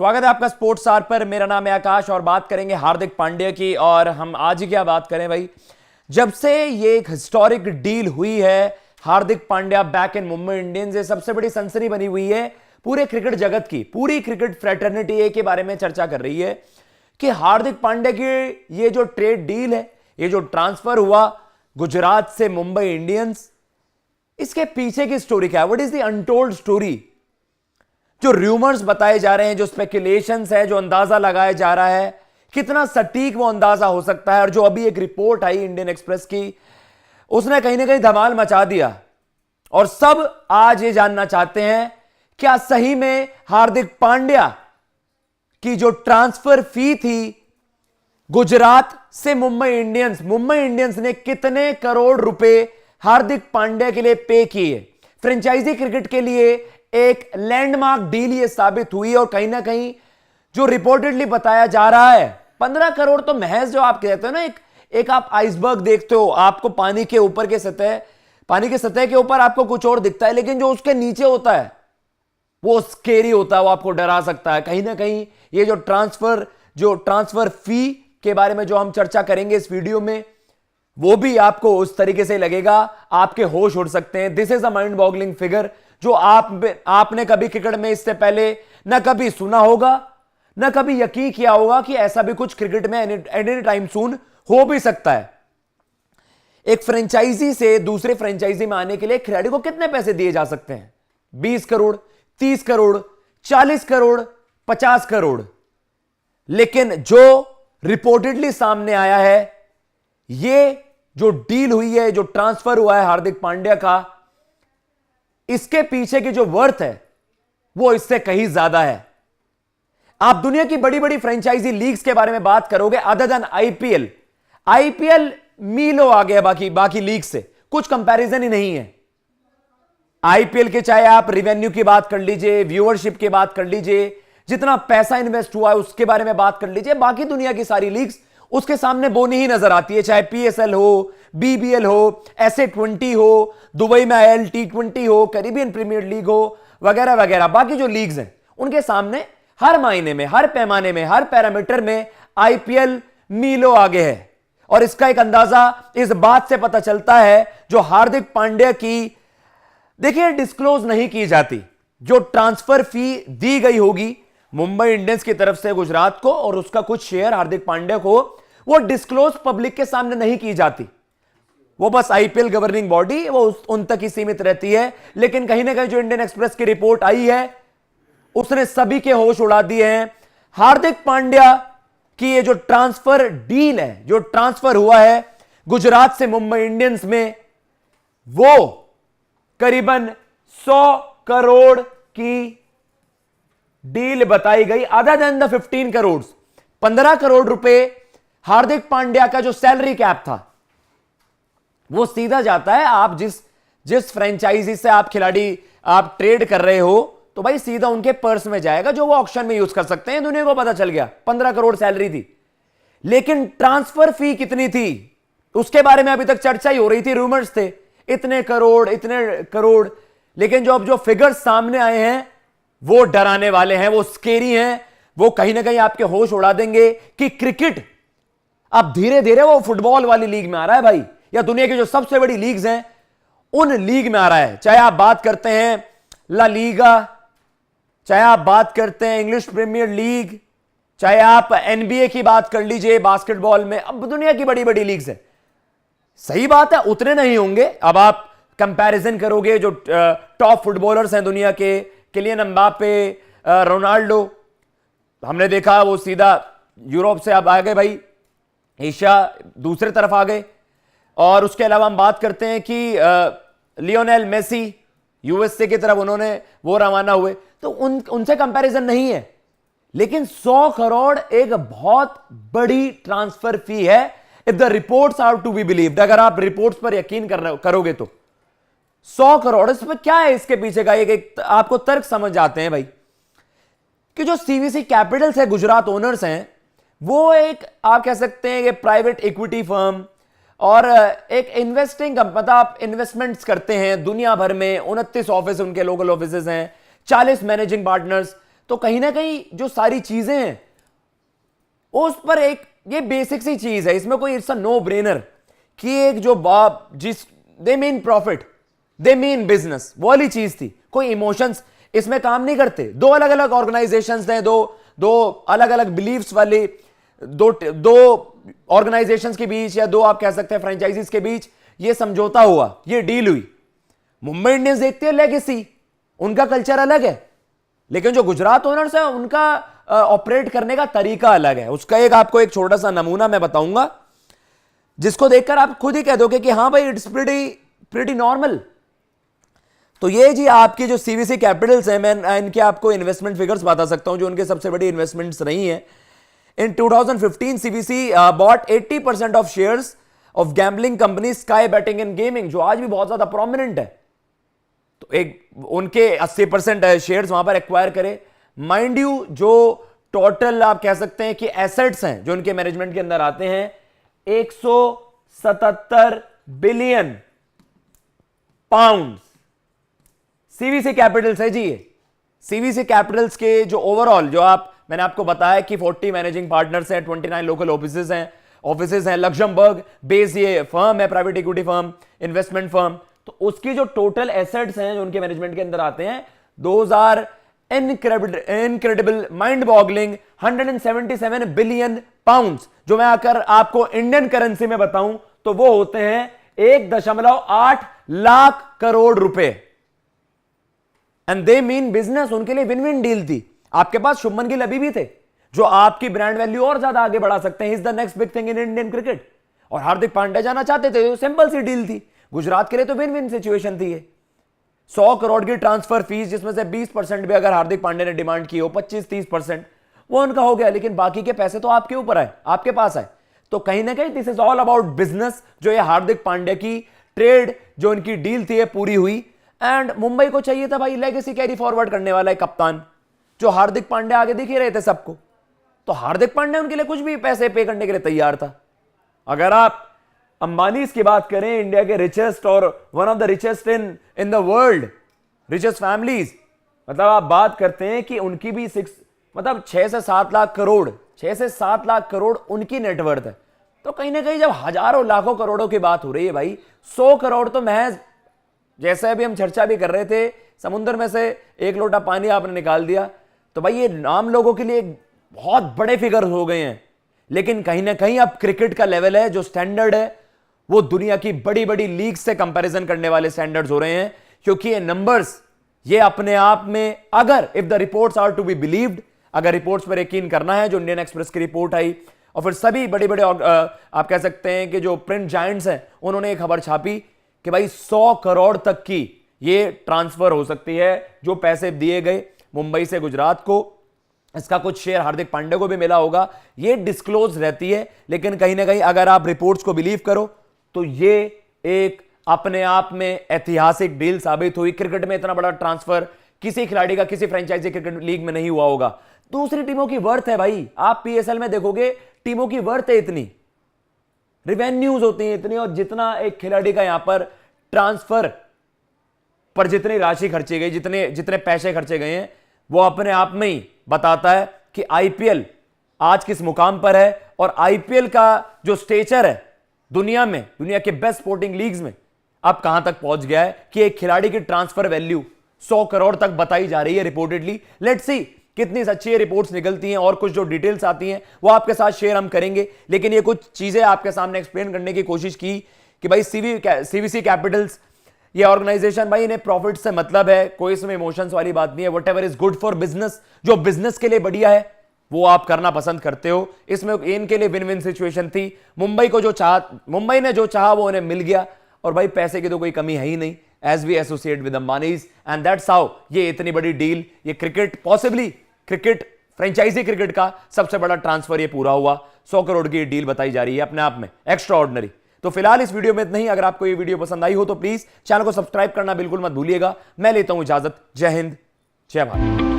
स्वागत है आपका स्पोर्ट्स आर पर। मेरा नाम है आकाश और बात करेंगे हार्दिक पांड्या की। और हम आज ही क्या बात करें भाई, जब से ये एक हिस्टोरिक डील हुई है, Hardik Pandya back in Mumbai Indians, ये सबसे बड़ी सनसनी बनी हुई है पूरे क्रिकेट जगत की। पूरी क्रिकेट फ्रेटर्निटी के बारे में चर्चा कर रही है कि हार्दिक पांड्या की ये जो ट्रेड डील है, ये जो ट्रांसफर हुआ गुजरात से मुंबई इंडियंस, इसके पीछे की स्टोरी क्या है? What is the untold story? जो र्यूमर्स बताए जा रहे हैं, जो स्पेकुलेशंस है, जो अंदाजा लगाया जा रहा है, कितना सटीक वो अंदाजा हो सकता है। और जो अभी एक रिपोर्ट आई इंडियन एक्सप्रेस की, उसने कहीं ना कहीं धमाल मचा दिया। और सब आज ये जानना चाहते हैं, क्या सही में हार्दिक पांड्या की जो ट्रांसफर फी थी गुजरात से मुंबई इंडियंस ने कितने करोड़ रुपए हार्दिक पांड्या के लिए पे किए? फ्रेंचाइजी क्रिकेट के लिए एक लैंडमार्क डील ये साबित हुई। और कहीं ना कहीं जो रिपोर्टेडली बताया जा रहा है, 15 करोड़ तो महज, जो आप कहते हो ना, एक आप आइसबर्ग देखते हो, आपको पानी के ऊपर के सतह, पानी के सतह के ऊपर आपको कुछ और दिखता है, लेकिन जो उसके नीचे होता है वो स्केरी होता है, वो आपको डरा सकता है। कहीं ना कहीं ये जो ट्रांसफर फी के बारे में जो हम चर्चा करेंगे इस वीडियो में, वो भी आपको उस तरीके से लगेगा, आपके होश उड़ सकते हैं। This is a mind boggling figure जो आपने कभी क्रिकेट में इससे पहले ना कभी सुना होगा, ना कभी यकीन किया होगा कि ऐसा भी कुछ क्रिकेट में एनी टाइम सून हो भी सकता है। एक फ्रेंचाइजी से दूसरे फ्रेंचाइजी में आने के लिए खिलाड़ी को कितने पैसे दिए जा सकते हैं? 20 करोड़, 30 करोड़, 40 करोड़, 50 करोड़। लेकिन जो रिपोर्टेडली सामने आया है, ये जो डील हुई है, जो ट्रांसफर हुआ है हार्दिक पांड्या का, इसके पीछे की जो वर्थ है वो इससे कहीं ज्यादा है। आप दुनिया की बड़ी बड़ी फ्रेंचाइजी लीग्स के बारे में बात करोगे, अदर देन आईपीएल मीलों आ गया बाकी लीग से, कुछ कंपैरिजन ही नहीं है। आईपीएल के चाहे आप रिवेन्यू की बात कर लीजिए, व्यूअरशिप की बात कर लीजिए, जितना पैसा इन्वेस्ट हुआ है उसके बारे में बात कर लीजिए, बाकी दुनिया की सारी लीग्स उसके सामने बोनी ही नजर आती है। चाहे पीएसएल हो, बीबीएल हो, SA20 हो, दुबई में IL T20 हो, कैरिबियन प्रीमियर लीग हो, वगैरह वगैरह, बाकी जो लीग्स हैं उनके सामने हर मायने में, हर पैमाने में, हर पैरामीटर में आईपीएल मीलों आगे है। और इसका एक अंदाजा इस बात से पता चलता है, जो हार्दिक पांड्या की, देखिए, डिस्क्लोज नहीं की जाती, जो ट्रांसफर फी दी गई होगी मुंबई इंडियंस की तरफ से गुजरात को, और उसका कुछ शेयर हार्दिक पांड्या को, वो डिस्क्लोज पब्लिक के सामने नहीं की जाती। वो बस आईपीएल गवर्निंग बॉडी, वो उन तक ही सीमित रहती है। लेकिन कहीं ना कहीं जो इंडियन एक्सप्रेस की रिपोर्ट आई है, उसने सभी के होश उड़ा दिए हैं। हार्दिक पांड्या की ये जो ट्रांसफर डील है, जो ट्रांसफर हुआ है गुजरात से मुंबई इंडियंस में, वो करीबन 100 करोड़ की डील बताई गई, other than the 15 crore. 15 crore रुपए हार्दिक पांड्या का जो सैलरी कैप था, वो सीधा जाता है, आप जिस फ्रेंचाइजी से आप खिलाड़ी आप ट्रेड कर रहे हो, तो भाई सीधा उनके पर्स में जाएगा, जो वो ऑक्शन में यूज कर सकते हैं। दुनिया को पता चल गया 15 करोड़ सैलरी थी। लेकिन ट्रांसफर फी कितनी थी उसके बारे में अभी तक चर्चा ही हो रही थी, रूमर्स थे, इतने करोड़। लेकिन जो अब जो फिगर्स सामने आए हैं वो डराने वाले हैं, वो स्केरी हैं, वो कहीं ना कहीं आपके होश उड़ा देंगे कि क्रिकेट अब धीरे धीरे वो फुटबॉल वाली लीग में आ रहा है भाई, या दुनिया की जो सबसे बड़ी लीग्स हैं उन लीग में आ रहा है। चाहे आप बात करते हैं ला लीगा, चाहे आप बात करते हैं इंग्लिश प्रीमियर लीग, चाहे आप NBA की बात कर लीजिए बास्केटबॉल में, अब दुनिया की बड़ी बड़ी लीग्स है। सही बात है, उतने नहीं होंगे। अब आप कंपैरिजन करोगे, जो टॉप फुटबॉलर्स हैं दुनिया के, किलियन एम्बापे, रोनाल्डो, हमने देखा वो सीधा यूरोप से अब आ गए भाई, एशिया दूसरे तरफ आ गए। और उसके अलावा हम बात करते हैं कि लियोनेल मेसी USA की तरफ उन्होंने वो रवाना हुए, तो उनसे कंपैरिजन नहीं है। लेकिन 100 करोड़ एक बहुत बड़ी ट्रांसफर फी है, if the reports are to be believed. अगर आप रिपोर्ट्स पर यकीन करोगे तो 100 करोड़, इसमें क्या है इसके पीछे का? एक आपको तर्क समझ आते हैं भाई, कि जो CVC कैपिटल्स है, गुजरात ओनर्स हैं, वो एक, आप कह सकते हैं कि प्राइवेट इक्विटी फर्म और एक इन्वेस्टिंग, मतलब आप इन्वेस्टमेंट्स करते हैं दुनिया भर में। 29 ऑफिस उनके लोकल ऑफिसेज हैं, 40 मैनेजिंग पार्टनर्स, तो कहीं ना कहीं जो सारी चीजें हैं उस पर एक ये बेसिक सी चीज है, इसमें कोई इट्स अ नो ब्रेनर कि एक जो बाप जिस they mean profit they mean business वो वाली चीज थी, कोई इमोशंस इसमें काम नहीं करते। दो अलग अलग ऑर्गेनाइजेशंस हैं, दो अलग अलग बिलीव्स वाले दो ऑर्गेनाइजेशंस के बीच या दो आप कह सकते हैं फ्रेंचाइजीज के बीच ये समझौता हुआ, ये डील हुई। मुंबई इंडियंस देखते हैं लेगेसी, उनका कल्चर अलग है, लेकिन जो गुजरात ओनर्स है उनका ऑपरेट करने का तरीका अलग है। उसका एक आपको एक छोटा सा नमूना मैं बताऊंगा जिसको देखकर आप खुद ही कह दोगे कि हाँ भाई इट्स प्रीटी नॉर्मल। तो ये जी आपकी जो सीवीसी कैपिटल्स हैं, मैं इनके आपको इन्वेस्टमेंट फिगर्स बता सकता हूं जो उनके सबसे बड़ी इन्वेस्टमेंट्स रही हैं। In 2015 CVC bought 80% of shares of gambling company Sky Betting and Gaming, जो आज भी बहुत ज्यादा प्रोमिनेंट है। तो एक उनके 80% शेयर्स वहां पर एक्वायर करे। माइंड यू जो टोटल आप कह सकते हैं कि एसेट्स हैं जो उनके मैनेजमेंट के अंदर आते हैं 177 बिलियन पाउंड सीवीसी कैपिटल्स है जी। ये सीवीसी कैपिटल्स के जो ओवरऑल जो मैंने आपको बताया कि 40 मैनेजिंग पार्टनर्स हैं, 29 लोकल ऑफिसेज हैं, लक्जमबर्ग बेस ये फर्म है, private equity firm, investment firm. तो उसकी जो टोटल एसेट्स हैं जो उनके मैनेजमेंट के अंदर आते हैं 2000 incredible mind boggling 177 billion pounds, जो मैं आकर आपको इंडियन करेंसी में बताऊं तो वो होते हैं 1.8 लाख करोड़ रुपए। एंड दे मीन बिजनेस, उनके लिए विन विन डील थी। आपके पास शुभमन गिल अभी भी थे जो आपकी ब्रांड वैल्यू और ज्यादा आगे बढ़ा सकते हैं, is the next big thing in Indian cricket. और हार्दिक पांड्या जाना चाहते थे, सिंपल सी डील थी, गुजरात के लिए तो विन विन सिचुएशन थी ये। 100 करोड़ की ट्रांसफर फीस जिसमें से 20% भी अगर हार्दिक पांड्या ने डिमांड की हो, 25-30% वो उनका हो गया, लेकिन बाकी के पैसे तो आपके ऊपर आए, आपके पास आए। तो कहीं ना कहीं this is all about business. जो ये हार्दिक पांड्या की ट्रेड जो उनकी डील थी ये पूरी हुई। एंड मुंबई को चाहिए था भाई लेगेसी कैरी फॉरवर्ड करने वाला है कप्तान, जो हार्दिक पांड्या आगे दिख ही रहे थे सबको। तो हार्दिक पांड्या उनके लिए कुछ भी पैसे पे करने के लिए तैयार था। अगर आप अंबानी की बात करें, इंडिया के रिचेस्ट और one of the richest in the world, richest families, मतलब आप बात करते हैं कि उनकी भी 6 से 7 लाख करोड़, 6 से 7 लाख करोड़ उनकी नेटवर्थ है। तो कहीं ना कहीं जब हजारों लाखों करोड़ों की बात हो रही है भाई, 100 करोड़ तो महज, जैसे अभी हम चर्चा भी कर रहे थे, समुद्र में से एक लोटा पानी आपने निकाल दिया। तो भाई ये नाम लोगों के लिए बहुत बड़े फिगर हो गए हैं, लेकिन कहीं ना कहीं अब क्रिकेट का लेवल है, जो स्टैंडर्ड है वो दुनिया की बड़ी बड़ी लीग से कंपैरिजन करने वाले स्टैंडर्ड्स हो रहे हैं। क्योंकि ये नंबर्स ये अपने आप में, अगर if the reports are to be believed, अगर रिपोर्ट्स पर यकीन करना है, जो इंडियन एक्सप्रेस की रिपोर्ट आई और फिर सभी बड़े बड़े आप कह सकते हैं कि जो प्रिंट जायंट्स हैं उन्होंने एक खबर छापी कि भाई 100 करोड़ तक की ये ट्रांसफर हो सकती है। जो पैसे दिए गए मुंबई से गुजरात को, इसका कुछ शेयर हार्दिक पांड्या को भी मिला होगा, ये डिस्क्लोज रहती है। लेकिन कहीं ना कहीं अगर आप रिपोर्ट्स को बिलीव करो तो ये एक अपने आप में ऐतिहासिक डील साबित हुई। क्रिकेट में इतना बड़ा ट्रांसफर किसी खिलाड़ी का किसी फ्रेंचाइजी क्रिकेट लीग में नहीं हुआ होगा। दूसरी टीमों की वर्थ है भाई, आप पीएसएल में देखोगे टीमों की वर्थ है इतनी, रिवेन्यूज होती हैं इतनी, और जितना एक खिलाड़ी का यहां पर ट्रांसफर पर जितनी राशि खर्ची गई, जितने पैसे खर्चे गए हैं, वो अपने आप में ही बताता है कि आईपीएल आज किस मुकाम पर है। और आईपीएल का जो स्टेचर है दुनिया में, दुनिया के बेस्ट स्पोर्टिंग लीग्स में अब कहां तक पहुंच गया है कि एक खिलाड़ी की ट्रांसफर वैल्यू 100 करोड़ तक बताई जा रही है रिपोर्टेडली। लेट्स सी कितनी सच्ची रिपोर्ट्स निकलती हैं और कुछ जो डिटेल्स आती हैं वो आपके साथ शेयर हम करेंगे। लेकिन ये कुछ चीजें आपके सामने एक्सप्लेन करने की कोशिश की कि भाई सीवीसी कैपिटल्स ये ऑर्गेनाइजेशन, भाई इन्हें प्रॉफिट से मतलब है, कोई इसमें इमोशंस वाली बात नहीं है। Whatever is good for business, जो बिजनेस के लिए बढ़िया है वो आप करना पसंद करते हो। इसमें इनके लिए विन विन सिचुएशन थी। मुंबई ने जो चाहा वो उन्हें मिल गया, और भाई पैसे की तो कोई कमी है ही नहीं, as we associate with Ambanis, and that's how ये इतनी बड़ी डील, ये cricket possibly cricket franchise cricket का सबसे बड़ा ट्रांसफर ये पूरा हुआ। 100 करोड़ की डील बताई जा रही है, अपने आप में एक्स्ट्रा ऑर्डिनरी। तो फिलहाल इस वीडियो में इतना ही। अगर आपको ये वीडियो पसंद आई हो तो प्लीज चैनल को सब्सक्राइब करना बिल्कुल मत भूलिएगा। मैं लेता हूं इजाजत। जय हिंद, जय भारत।